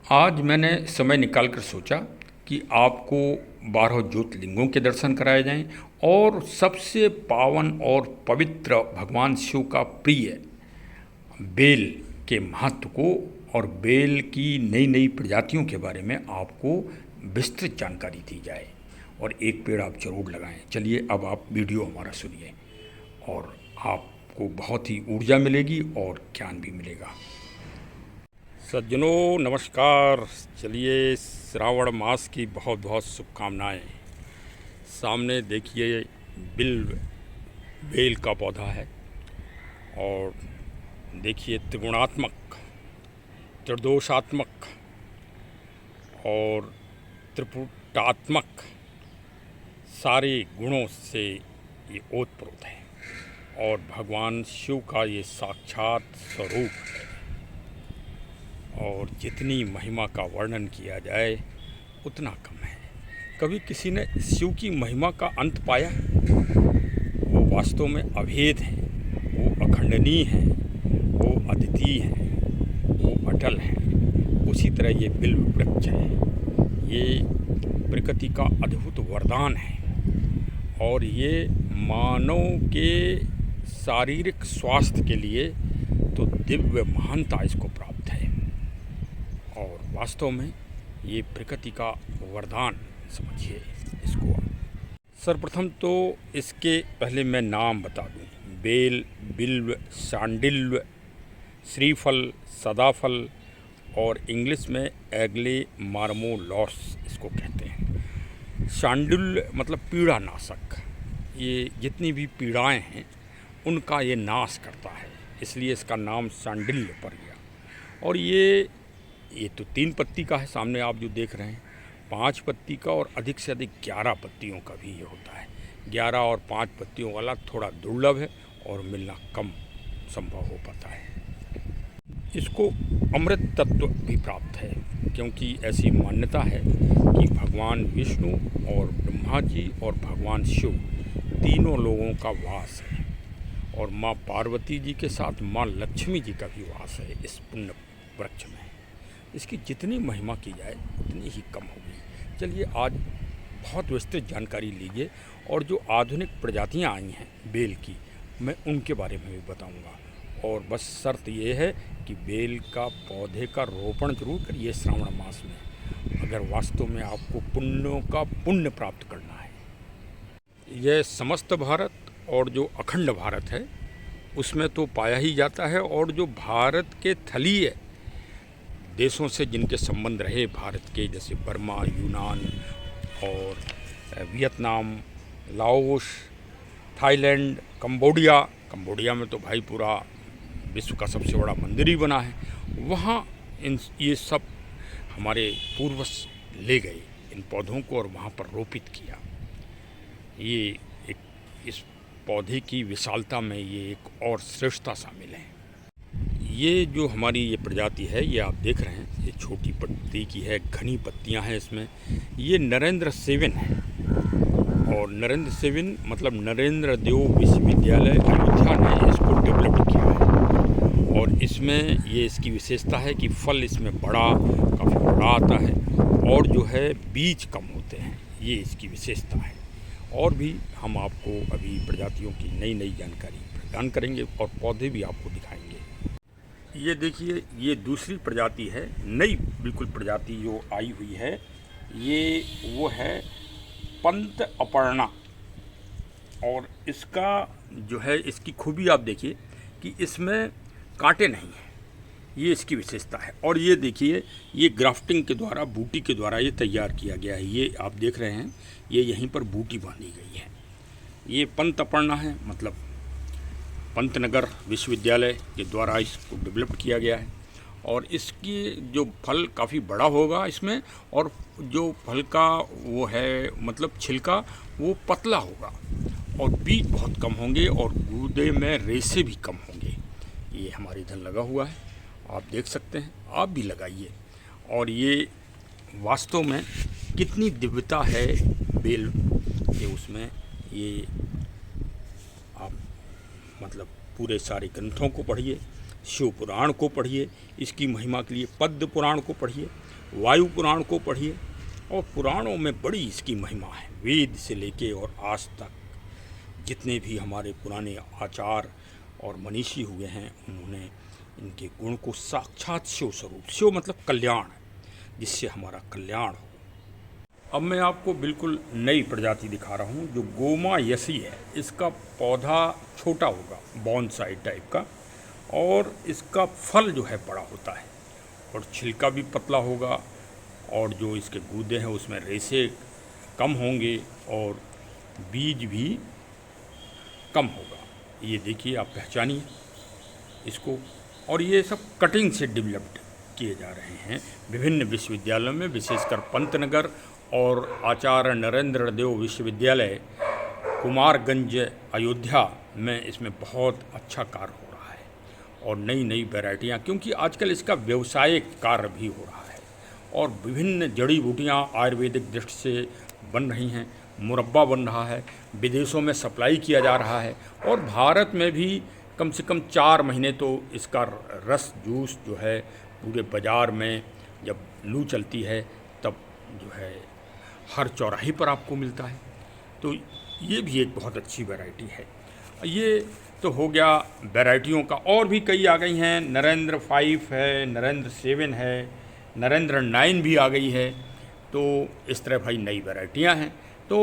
आज मैंने समय निकाल कर सोचा कि आपको 12 ज्योतिर्लिंगों के दर्शन कराए जाएं और सबसे पावन और पवित्र भगवान शिव का प्रिय बेल के महत्व को और बेल की नई नई प्रजातियों के बारे में आपको विस्तृत जानकारी दी जाए और एक पेड़ आप जरूर लगाएं। चलिए अब आप वीडियो हमारा सुनिए और आपको बहुत ही ऊर्जा मिलेगी और ज्ञान भी मिलेगा। सज्जनों नमस्कार। चलिए श्रावण मास की बहुत बहुत शुभकामनाएं। सामने देखिए बेल का पौधा है और देखिए त्रिगुणात्मक, त्रिदोषात्मक और त्रिपुटात्मक सारे गुणों से ये ओतप्रोत है और भगवान शिव का ये साक्षात स्वरूप है और जितनी महिमा का वर्णन किया जाए उतना कम है। कभी किसी ने शिव की महिमा का अंत पाया? वो वास्तव में अभेद हैं, वो अखंडनीय हैं, वो अद्वितीय हैं, वो अटल हैं। उसी तरह ये बिल्व वृक्ष है, ये प्रकृति का अद्भुत वरदान है और ये मानव के शारीरिक स्वास्थ्य के लिए तो दिव्य महानता इसको प्राप्त है और वास्तव में ये प्रकृति का वरदान समझिए इसको। सर्वप्रथम तो इसके पहले मैं नाम बता दूं। बेल, बिल्व, शांडिल्व, श्रीफल, सदाफल और इंग्लिश में एग्ले मार्मोलॉस इसको कहते हैं। शांडिल्व मतलब पीड़ा नाशक। ये जितनी भी पीड़ाएं हैं उनका ये नाश करता है, इसलिए इसका नाम शांडिल्य पड़ गया। और ये तो 3 पत्ती का है, सामने आप जो देख रहे हैं। 5 पत्ती का और अधिक से अधिक 11 पत्तियों का भी ये होता है। 11 और 5 पत्तियों वाला थोड़ा दुर्लभ है और मिलना कम संभव हो पाता है। इसको अमृत तत्व भी प्राप्त है क्योंकि ऐसी मान्यता है कि भगवान विष्णु और ब्रह्मा जी और भगवान शिव तीनों लोगों का वास है और माँ पार्वती जी के साथ माँ लक्ष्मी जी का भी वास है इस पुण्य वृक्ष में। इसकी जितनी महिमा की जाए उतनी ही कम होगी। चलिए आज बहुत विस्तृत जानकारी लीजिए और जो आधुनिक प्रजातियां आई हैं बेल की, मैं उनके बारे में भी बताऊंगा। और बस शर्त ये है कि बेल का पौधे का रोपण जरूर करिए श्रावण मास में, अगर वास्तव में आपको पुण्यों का पुण्य प्राप्त करना है। यह समस्त भारत और जो अखंड भारत है उसमें तो पाया ही जाता है और जो भारत के थलीय देशों से जिनके संबंध रहे भारत के, जैसे बर्मा, यूनान और वियतनाम, लाओस, थाईलैंड, कंबोडिया में तो भाई पूरा विश्व का सबसे बड़ा मंदिर ही बना है। वहाँ ये सब हमारे पूर्वज ले गए इन पौधों को और वहाँ पर रोपित किया। ये एक इस पौधे की विशालता में ये एक और श्रेष्ठता शामिल है। ये जो हमारी ये प्रजाति है, ये आप देख रहे हैं, ये छोटी पत्ती की है, घनी पत्तियां हैं इसमें। ये नरेंद्र सेवन है और नरेंद्र सेवन मतलब नरेंद्र देव विश्वविद्यालय अयोध्या ने इसको डेवलप किया है और इसमें ये इसकी विशेषता है कि फल इसमें काफ़ी बड़ा आता है और जो है बीज कम होते हैं, ये इसकी विशेषता है। और भी हम आपको अभी प्रजातियों की नई नई जानकारी प्रदान करेंगे और पौधे भी आपको दिखाएंगे। ये देखिए, ये दूसरी प्रजाति है, नई बिल्कुल प्रजाति जो आई हुई है, ये वो है पंत अपर्णा। और इसका जो है, इसकी खूबी आप देखिए कि इसमें कांटे नहीं हैं, ये इसकी विशेषता है। और ये देखिए, ये ग्राफ्टिंग के द्वारा, बूटी के द्वारा ये तैयार किया गया है। ये आप देख रहे हैं, ये यहीं पर बूटी बांधी गई है। ये पंत अपर्णा है, मतलब पंतनगर विश्वविद्यालय के द्वारा इसको डेवलप किया गया है और इसकी जो फल काफ़ी बड़ा होगा इसमें, और जो फल का वो है मतलब छिलका वो पतला होगा और बीज बहुत कम होंगे और गूदे में रेशे भी कम होंगे। ये हमारे इधर लगा हुआ है, आप देख सकते हैं, आप भी लगाइए। और ये वास्तव में कितनी दिव्यता है बेल के, उसमें ये आप मतलब पूरे सारे ग्रंथों को पढ़िए, शिव पुराण को पढ़िए, इसकी महिमा के लिए पद्म पुराण को पढ़िए, वायु पुराण को पढ़िए। और पुराणों में बड़ी इसकी महिमा है। वेद से लेके और आज तक जितने भी हमारे पुराने आचार और मनीषी हुए हैं, उन्होंने इनके गुण को साक्षात शिव स्वरूप, शिव मतलब कल्याण, जिससे हमारा कल्याण हो। अब मैं आपको बिल्कुल नई प्रजाति दिखा रहा हूँ जो गोमा यसी है। इसका पौधा छोटा होगा, बॉन्साई टाइप का, और इसका फल जो है बड़ा होता है और छिलका भी पतला होगा, और जो इसके गूदे हैं उसमें रेशे कम होंगे और बीज भी कम होगा। ये देखिए, आप पहचानिए इसको। और ये सब कटिंग से डेवलप्ड किए जा रहे हैं विभिन्न विश्वविद्यालयों में, विशेषकर पंतनगर और आचार्य नरेंद्र देव विश्वविद्यालय कुमारगंज अयोध्या में इसमें बहुत अच्छा कार्य हो रहा है। और नई नई वैरायटियाँ, क्योंकि आजकल इसका व्यवसायिक कार्य भी हो रहा है और विभिन्न जड़ी बूटियाँ आयुर्वेदिक दृष्टि से बन रही हैं, मुरब्बा बन रहा है, विदेशों में सप्लाई किया जा रहा है, और भारत में भी कम से कम 4 महीने तो इसका रस जूस जो है पूरे बाज़ार में, जब लू चलती है तब जो है हर चौराहे पर आपको मिलता है। तो ये भी एक बहुत अच्छी वैरायटी है। ये तो हो गया वैरायटियों का, और भी कई आ गई हैं। नरेंद्र 5 है, नरेंद्र 7 है, नरेंद्र 9 भी आ गई है। तो इस तरह भाई नई वैरायटियां हैं, तो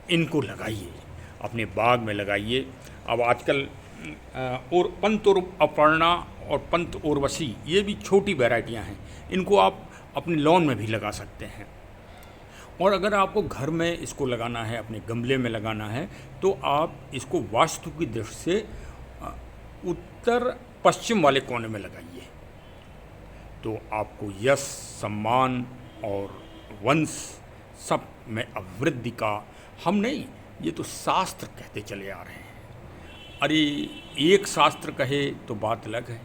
इनको लगाइए, अपने बाग में लगाइए। अब आजकल और पंत और अपर्णा और पंत उर्वशी, ये भी छोटी वैरायटियां हैं, इनको आप अपने लॉन में भी लगा सकते हैं। और अगर आपको घर में इसको लगाना है, अपने गमले में लगाना है, तो आप इसको वास्तु की दृष्टि से उत्तर पश्चिम वाले कोने में लगाइए, तो आपको यश, सम्मान और वंश सब में अवृद्धि का, हम नहीं, ये तो शास्त्र कहते चले आ रहे हैं। अरे एक शास्त्र कहे तो बात अलग है,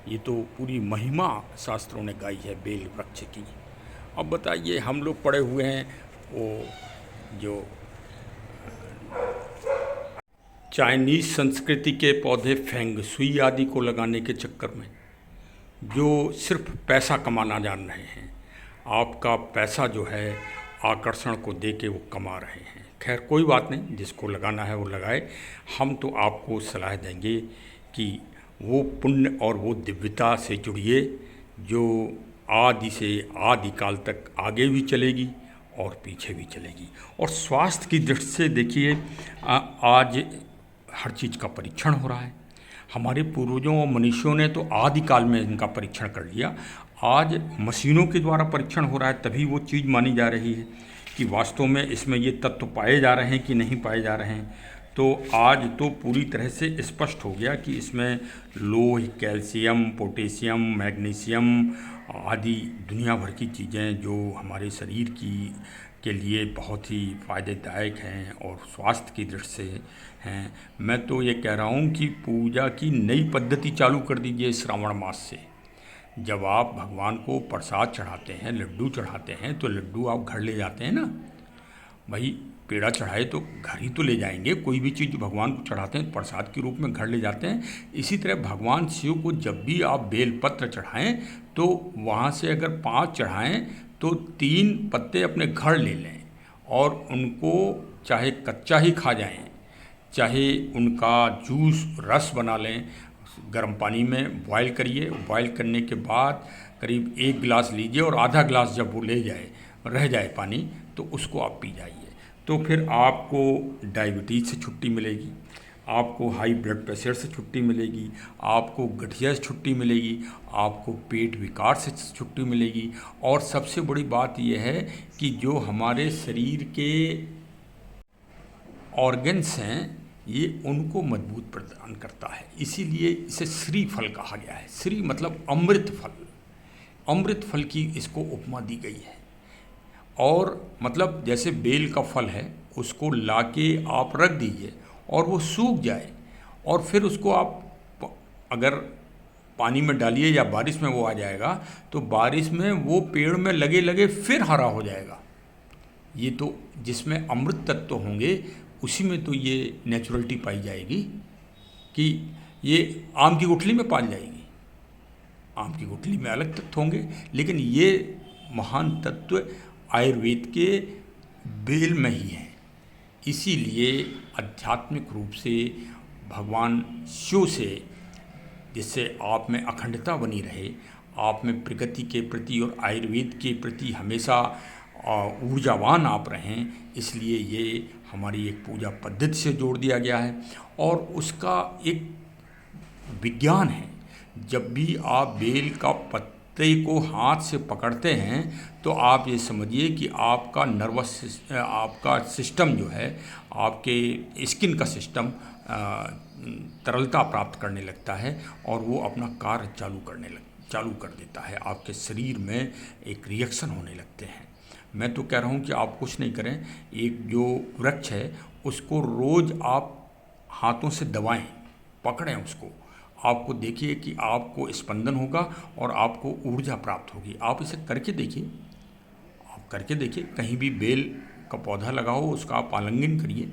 ये तो पूरी महिमा शास्त्रों ने गाई है बेल वृक्ष की। अब बताइए, हम लोग पढ़े हुए हैं वो जो चाइनीज़ संस्कृति के पौधे फेंग सुई आदि को लगाने के चक्कर में, जो सिर्फ पैसा कमाना जान रहे हैं, आपका पैसा जो है आकर्षण को दे के वो कमा रहे हैं। खैर कोई बात नहीं, जिसको लगाना है वो लगाए। हम तो आपको सलाह देंगे कि वो पुण्य और वो दिव्यता से जुड़िए जो आदि से आदि काल तक आगे भी चलेगी और पीछे भी चलेगी। और स्वास्थ्य की दृष्टि से देखिए, आज हर चीज़ का परीक्षण हो रहा है। हमारे पूर्वजों और मनुष्यों ने तो आदिकाल में इनका परीक्षण कर लिया, आज मशीनों के द्वारा परीक्षण हो रहा है, तभी वो चीज़ मानी जा रही है कि वास्तव में इसमें ये तत्व पाए जा रहे हैं कि नहीं पाए जा रहे हैं। तो आज तो पूरी तरह से स्पष्ट हो गया कि इसमें लोह, कैल्शियम, पोटेशियम, मैग्नीशियम आदि दुनिया भर की चीज़ें जो हमारे शरीर की के लिए बहुत ही फ़ायदेदायक हैं और स्वास्थ्य की दृष्टि से हैं। मैं तो ये कह रहा हूँ कि पूजा की नई पद्धति चालू कर दीजिए श्रावण मास से। जब आप भगवान को प्रसाद चढ़ाते हैं, लड्डू चढ़ाते हैं, तो लड्डू आप घर ले जाते हैं ना भाई, पेड़ा चढ़ाए तो घर ही तो ले जाएंगे। कोई भी चीज़ भगवान को चढ़ाते हैं प्रसाद के रूप में घर ले जाते हैं। इसी तरह भगवान शिव को जब भी आप बेलपत्र चढ़ाएं तो वहाँ से अगर 5 चढ़ाएं तो 3 पत्ते अपने घर ले लें और उनको चाहे कच्चा ही खा जाएं, चाहे उनका जूस रस बना लें, गर्म पानी में बॉयल करिए। बॉयल करने के बाद करीब 1 गिलास लीजिए और आधा गिलास जब वो ले जाए, रह जाए पानी, तो उसको आप पी जाइए। तो फिर आपको डायबिटीज़ से छुट्टी मिलेगी, आपको हाई ब्लड प्रेशर से छुट्टी मिलेगी, आपको गठिया से छुट्टी मिलेगी, आपको पेट विकार से छुट्टी मिलेगी। और सबसे बड़ी बात यह है कि जो हमारे शरीर के ऑर्गन्स हैं, ये उनको मजबूत प्रदान करता है। इसीलिए इसे श्री फल कहा गया है। श्री मतलब अमृत फल, अमृत फल की इसको उपमा दी गई है। और मतलब जैसे बेल का फल है, उसको लाके आप रख दीजिए और वो सूख जाए, और फिर उसको आप अगर पानी में डालिए या बारिश में वो आ जाएगा, तो बारिश में वो पेड़ में लगे लगे फिर हरा हो जाएगा। ये तो जिसमें अमृत तत्व होंगे उसी में तो ये नेचुरलिटी पाई जाएगी कि ये आम की गुठली में पाल जाएगी। आम की गुठली में अलग तत्व होंगे, लेकिन ये महान तत्व आयुर्वेद के बेल में ही हैं। इसीलिए आध्यात्मिक रूप से भगवान शिव से, जिससे आप में अखंडता बनी रहे, आप में प्रकृति के प्रति और आयुर्वेद के प्रति हमेशा ऊर्जावान आप रहें, इसलिए ये हमारी एक पूजा पद्धति से जोड़ दिया गया है। और उसका एक विज्ञान है। जब भी आप बेल का पत्ते को हाथ से पकड़ते हैं तो आप ये समझिए कि आपका आपका सिस्टम जो है, आपके स्किन का सिस्टम तरलता प्राप्त करने लगता है और वो अपना कार्य चालू कर देता है। आपके शरीर में एक रिएक्शन होने लगते हैं। मैं तो कह रहा हूँ कि आप कुछ नहीं करें, एक जो वृक्ष है उसको रोज़ आप हाथों से दबाएं, पकड़ें उसको। आपको देखिए कि आपको स्पंदन होगा और आपको ऊर्जा प्राप्त होगी। आप इसे करके देखिए, कहीं भी बेल का पौधा लगा हो उसका आप आलिंगन करिए,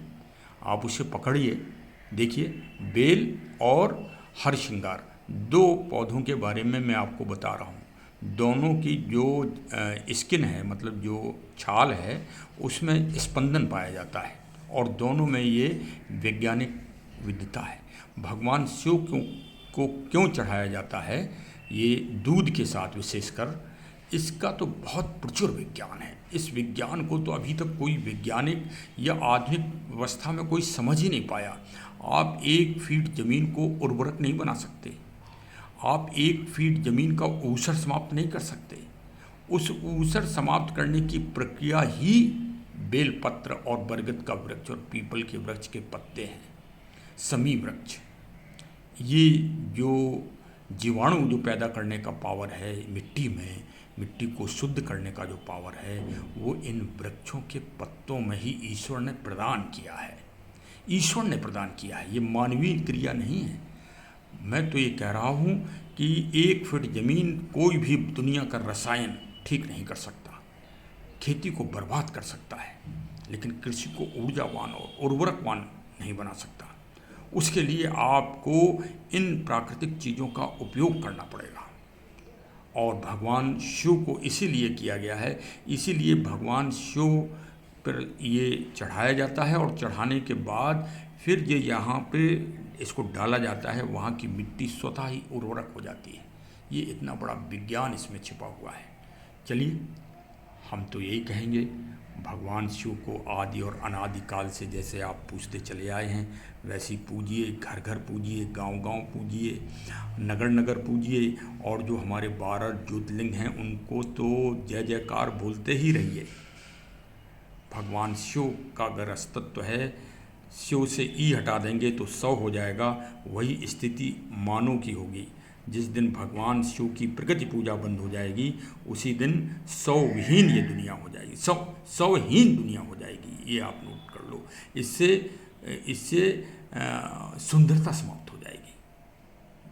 आप उसे पकड़िए, देखिए। बेल और हरसिंगार, दो पौधों के बारे में मैं आपको बता रहा हूँ। दोनों की जो स्किन है, मतलब जो छाल है, उसमें स्पंदन पाया जाता है और दोनों में ये वैज्ञानिक विद्यता है। भगवान शिव को क्यों चढ़ाया जाता है ये दूध के साथ विशेषकर, इसका तो बहुत प्रचुर विज्ञान है। इस विज्ञान को तो अभी तक कोई वैज्ञानिक या आधुनिक व्यवस्था में कोई समझ ही नहीं पाया। आप 1 फीट ज़मीन को उर्वरक नहीं बना सकते, आप 1 फीट ज़मीन का ऊसर समाप्त नहीं कर सकते। उस ऊसर समाप्त करने की प्रक्रिया ही बेलपत्र और बरगद का वृक्ष और पीपल के वृक्ष के पत्ते हैं, समी वृक्ष। ये जो जीवाणु जो पैदा करने का पावर है मिट्टी में, मिट्टी को शुद्ध करने का जो पावर है, वो इन वृक्षों के पत्तों में ही ईश्वर ने प्रदान किया है। ईश्वर ने प्रदान किया है, ये मानवीय क्रिया नहीं है। मैं तो ये कह रहा हूँ कि 1 फीट ज़मीन कोई भी दुनिया का रसायन ठीक नहीं कर सकता, खेती को बर्बाद कर सकता है, लेकिन कृषि को ऊर्जावान और उर्वरकवान नहीं बना सकता। उसके लिए आपको इन प्राकृतिक चीज़ों का उपयोग करना पड़ेगा। और भगवान शिव को इसीलिए किया गया है, इसीलिए भगवान शिव पर ये चढ़ाया जाता है और चढ़ाने के बाद फिर ये यहाँ पे इसको डाला जाता है, वहाँ की मिट्टी स्वतः ही उर्वरक हो जाती है। ये इतना बड़ा विज्ञान इसमें छिपा हुआ है। चलिए, हम तो यही कहेंगे, भगवान शिव को आदि और अनादि काल से जैसे आप पूजते चले आए हैं वैसे ही पूजिए, घर घर पूजिए, गांव गांव पूजिए, नगर नगर पूजिए। और जो हमारे 12 ज्योतिर्लिंग हैं उनको तो जय जयकार बोलते ही रहिए। भगवान शिव का अगर अस्तित्व है, शिव से ई हटा देंगे तो 100 हो जाएगा। वही स्थिति मानव की होगी। जिस दिन भगवान शिव की प्रकृति पूजा बंद हो जाएगी उसी दिन 100 विहीन ये दुनिया हो जाएगी, 100 हीन दुनिया हो जाएगी। ये आप नोट कर लो। इससे सुंदरता समाप्त हो जाएगी।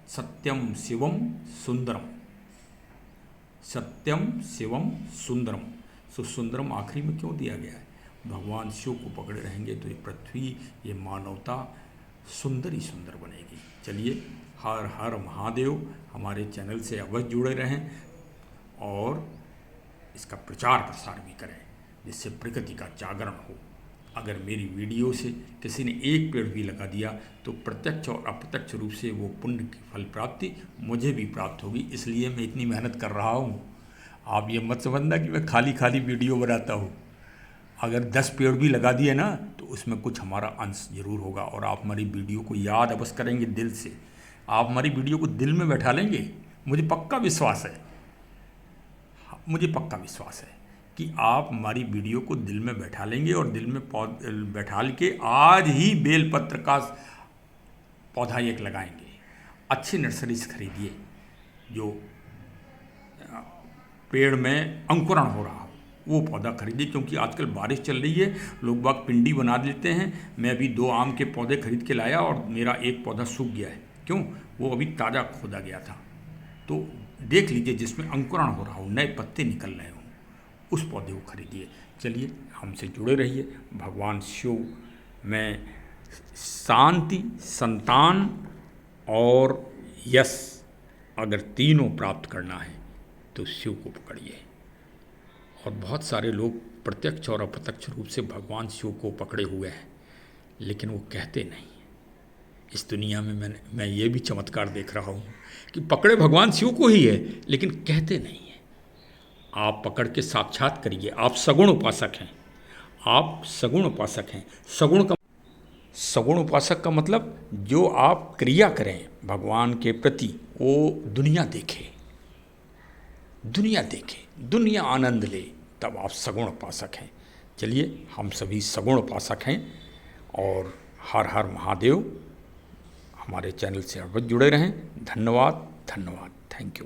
सत्यम शिवम सुंदरम, सत्यम शिवम सुंदरम। सो सुंदरम आखिरी में क्यों दिया गया है? भगवान शिव को पकड़े रहेंगे तो ये पृथ्वी, ये मानवता सुंदर ही सुंदर बनेगी। चलिए, हर हर महादेव। हमारे चैनल से अवश्य जुड़े रहें और इसका प्रचार प्रसार भी करें जिससे प्रकृति का जागरण हो। अगर मेरी वीडियो से किसी ने एक पेड़ भी लगा दिया तो प्रत्यक्ष और अप्रत्यक्ष रूप से वो पुण्य की फल प्राप्ति मुझे भी प्राप्त होगी। इसलिए मैं इतनी मेहनत कर रहा हूँ। आप ये मत समझना कि मैं खाली खाली वीडियो बनाता हूँ। अगर 10 पेड़ भी लगा दिए ना तो उसमें कुछ हमारा अंश ज़रूर होगा और आप हमारी वीडियो को याद अवश्य करेंगे दिल से। आप हमारी वीडियो को दिल में बैठा लेंगे, मुझे पक्का विश्वास है, मुझे पक्का विश्वास है कि आप हमारी वीडियो को दिल में बैठा लेंगे और दिल में बैठा के आज ही बेलपत्र का पौधा एक लगाएंगे। अच्छी नर्सरी से खरीदिए जो पेड़ में अंकुरण हो रहा हो, वो पौधा खरीदिए। क्योंकि आजकल बारिश चल रही है, लोग बाग पिंडी बना देते हैं। मैं अभी 2 आम के पौधे खरीद के लाया और मेरा एक पौधा सूख गया है। क्यों? वो अभी ताज़ा खोदा गया था। तो देख लीजिए जिसमें अंकुरण हो रहा हो, नए पत्ते निकल रहे हों, उस पौधे को खरीदिए। चलिए, हमसे जुड़े रहिए। भगवान शिव में शांति, संतान और यश अगर तीनों प्राप्त करना है तो शिव को पकड़िए। और बहुत सारे लोग प्रत्यक्ष और अप्रत्यक्ष रूप से भगवान शिव को पकड़े हुए हैं, लेकिन वो कहते नहीं। इस दुनिया में मैं ये भी चमत्कार देख रहा हूँ कि पकड़े भगवान शिव को ही है, लेकिन कहते नहीं है। आप पकड़ के साक्षात करिए। आप सगुण उपासक हैं, आप सगुण उपासक हैं। सगुण उपासक का मतलब जो आप क्रिया करें भगवान के प्रति, वो दुनिया देखे, दुनिया आनंद ले, तब आप सगुण उपासक हैं। चलिए, हम सभी सगुण उपासक हैं। और हर हर महादेव। हमारे चैनल से अवश्य जुड़े रहें। धन्यवाद, धन्यवाद, थैंक यू।